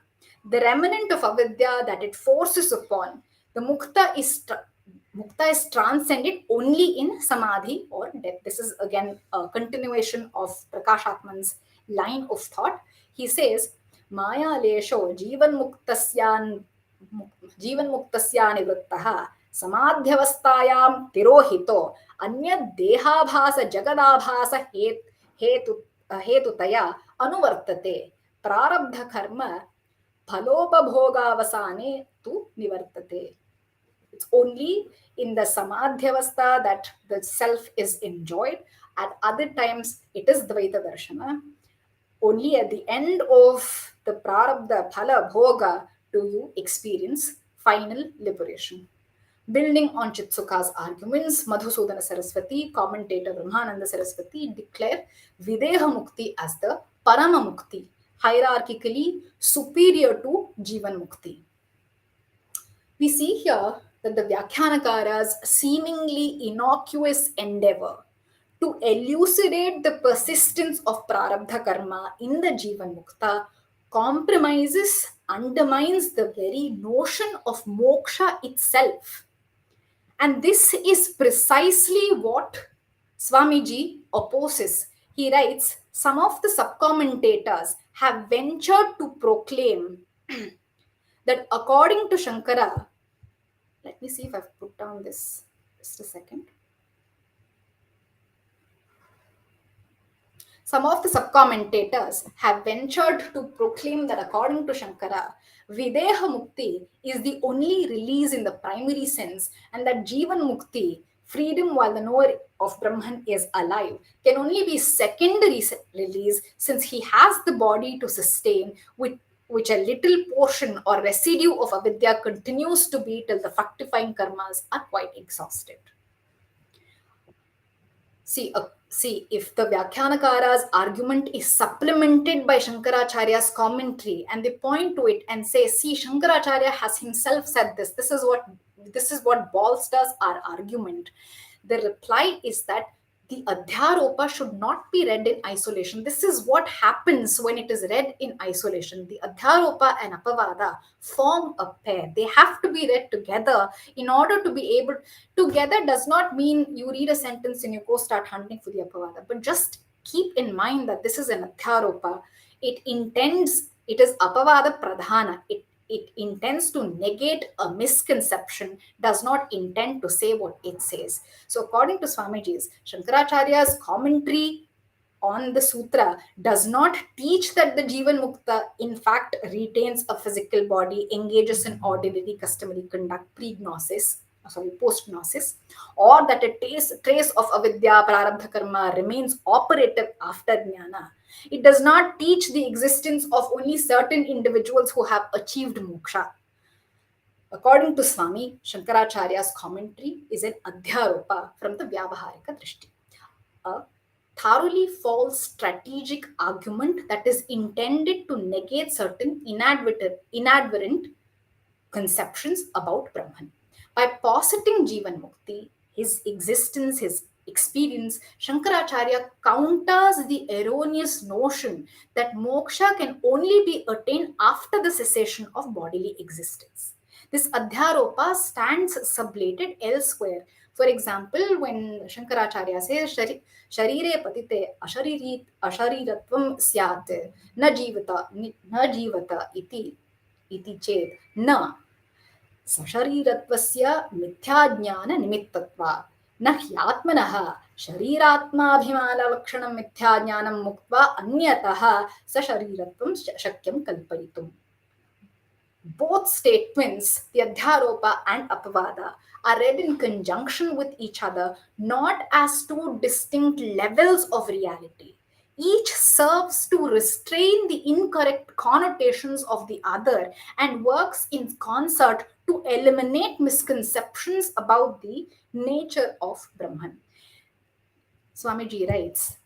the remnant of avidya that it forces upon. The mukta is transcended only in samadhi or death. This is again a continuation of Prakash Atman's line of thought. He says, Maya lesho जीवन मुक्तस्या निवृत्तः समाध्यवस्थायां तिरोहितो अन्य देहाभास जगदाभास हेतु हेतुतया अनुवर्तते प्रारब्ध कर्म फलोपभोगावसाने तु निवर्तते. It's only in the samadhyavastha that the self is enjoyed. At other times, it is Dvaita Darshana. Only at the end of the prarabdha phala bhoga do you experience final liberation. Building on Chitsukha's arguments, Madhusudana Saraswati, commentator Brahmananda Saraswati, declare Videha Mukti as the Parama Mukti, hierarchically superior to Jivan Mukti. We see here that the Vyakhyanakara's seemingly innocuous endeavor to elucidate the persistence of prarabdha karma in the Jivan Mukta compromises, undermines the very notion of moksha itself. And this is precisely what Swamiji opposes. He writes, some of the subcommentators have ventured to proclaim that according to Shankara, let me see if I've put down this, just a second. Some of the subcommentators have ventured to proclaim that according to Shankara, Videha Mukti is the only release in the primary sense, and that Jivan Mukti, freedom while the knower of Brahman is alive, can only be secondary release since he has the body to sustain, with which a little portion or residue of avidya continues to be till the fructifying karmas are quite exhausted. See, if the Vyakhyanakara's argument is supplemented by Shankaracharya's commentary, and they point to it and say, see, Shankaracharya has himself said this. This is what bolsters our argument. The reply is that the Adhyaaropa should not be read in isolation. This is what happens when it is read in isolation. The Adhyaaropa and Apavada form a pair. They have to be read together in order to be able. Together does not mean you read a sentence and you go start hunting for the Apavada, but just keep in mind that this is an Adhyaaropa. It is Apavada Pradhana. It intends to negate a misconception, does not intend to say what it says. So according to Swamiji's, Shankaracharya's commentary on the sutra does not teach that the Jivan Mukta in fact retains a physical body, engages in ordinary customary conduct post-gnosis, or that a trace of avidya, prarabdha karma remains operative after jnana. It does not teach the existence of only certain individuals who have achieved moksha. According to Swami, Shankaracharya's commentary is an adhyaaropa from the Vyavaharika Drishti, a thoroughly false strategic argument that is intended to negate certain inadvertent conceptions about Brahman. By positing Jivan Mukti, his existence, his experience, Shankaracharya counters the erroneous notion that moksha can only be attained after the cessation of bodily existence. This Adhyaaropa stands sublated elsewhere. For example, when Shankaracharya says, Sharire patite ashariratvam syat na jivata iti ched na सशरीरत्वस्य मिथ्याज्ञाननिमित्तत्वा न ह्यात्मनः शरीरात्माभिमानलक्षणं मिथ्याज्ञानं मुक्त्वा अन्यतः सशरीरत्वं शक्यं कल्पयितुम्. Both statements, the Adhyaaropa and Apavada, are read in conjunction with each other, not as two distinct levels of reality. Each serves to restrain the incorrect connotations of the other and works in concert to eliminate misconceptions about the nature of Brahman. Swamiji writes,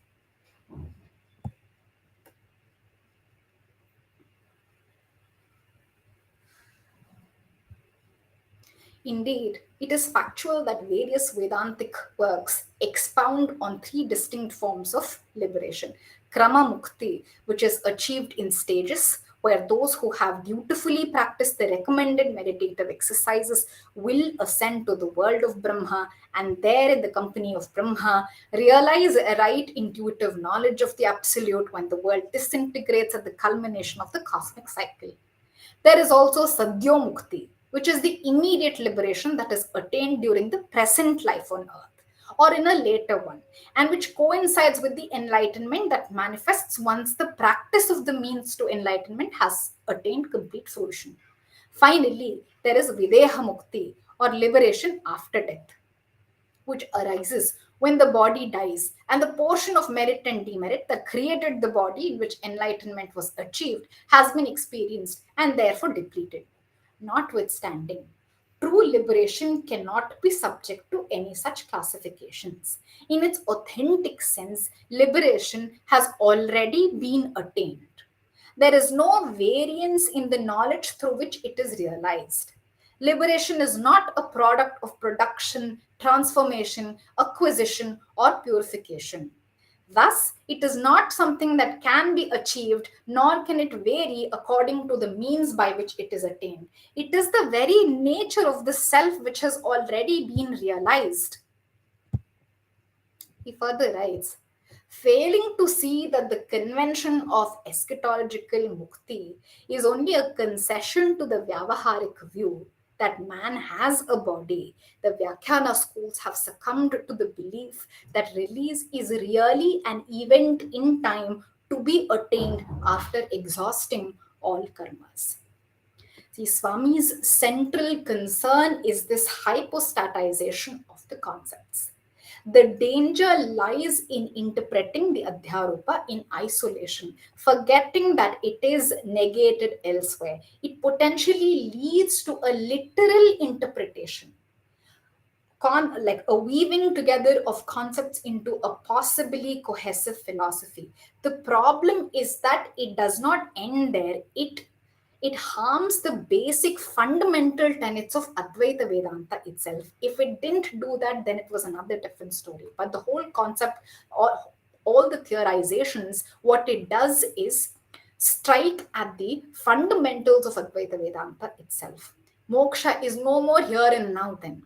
indeed, it is factual that various Vedantic works expound on three distinct forms of liberation. Krama Mukti, which is achieved in stages, where those who have dutifully practiced the recommended meditative exercises will ascend to the world of Brahma and there, in the company of Brahma, realize a right intuitive knowledge of the Absolute when the world disintegrates at the culmination of the cosmic cycle. There is also Sadyomukti, which is the immediate liberation that is attained during the present life on earth or in a later one, and which coincides with the enlightenment that manifests once the practice of the means to enlightenment has attained complete fruition. Finally, there is Videha Mukti, or liberation after death, which arises when the body dies and the portion of merit and demerit that created the body in which enlightenment was achieved has been experienced and therefore depleted. Notwithstanding, true liberation cannot be subject to any such classifications. In its authentic sense, liberation has already been attained. There is no variance in the knowledge through which it is realized. Liberation is not a product of production, transformation, acquisition, or purification. Thus, it is not something that can be achieved, nor can it vary according to the means by which it is attained. It is the very nature of the self which has already been realized. He further writes, failing to see that the convention of eschatological mukti is only a concession to the Vyavaharik view that man has a body, the Vyakhyana schools have succumbed to the belief that release is really an event in time to be attained after exhausting all karmas. See, Swami's central concern is this hypostatization of the concepts. The danger lies in interpreting the Adhyaaropa in isolation, forgetting that it is negated elsewhere. It potentially leads to a literal interpretation, like a weaving together of concepts into a possibly cohesive philosophy. The problem is that it does not end there. It harms the basic fundamental tenets of Advaita Vedanta itself. If it didn't do that, then it was another different story. But the whole concept, all the theorizations, what it does is strike at the fundamentals of Advaita Vedanta itself. Moksha is no more here and now then.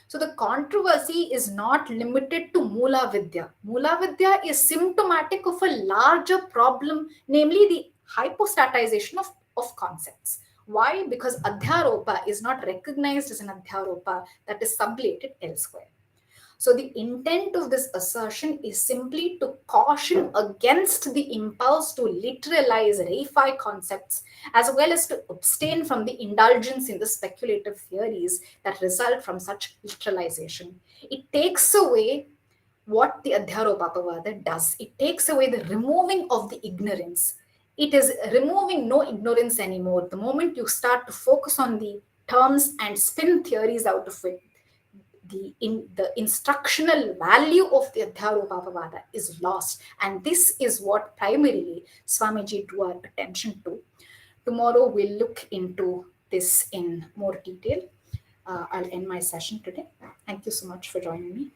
So the controversy is not limited to Mula Vidya. Mula Vidya is symptomatic of a larger problem, namely the hypostatization of concepts. Why? Because Adhyaropa is not recognized as an Adhyaropa that is sublated elsewhere. So the intent of this assertion is simply to caution against the impulse to literalize reify concepts, as well as to abstain from the indulgence in the speculative theories that result from such literalization. It takes away what the Adhyaaropaapavaada does. It takes away the removing of the ignorance. It is removing no ignorance anymore. The moment you start to focus on the terms and spin theories out of it, the instructional value of the Adhyaaropaapavaada is lost. And this is what primarily Swamiji drew our attention to. Tomorrow we'll look into this in more detail. I'll end my session today. Thank you so much for joining me.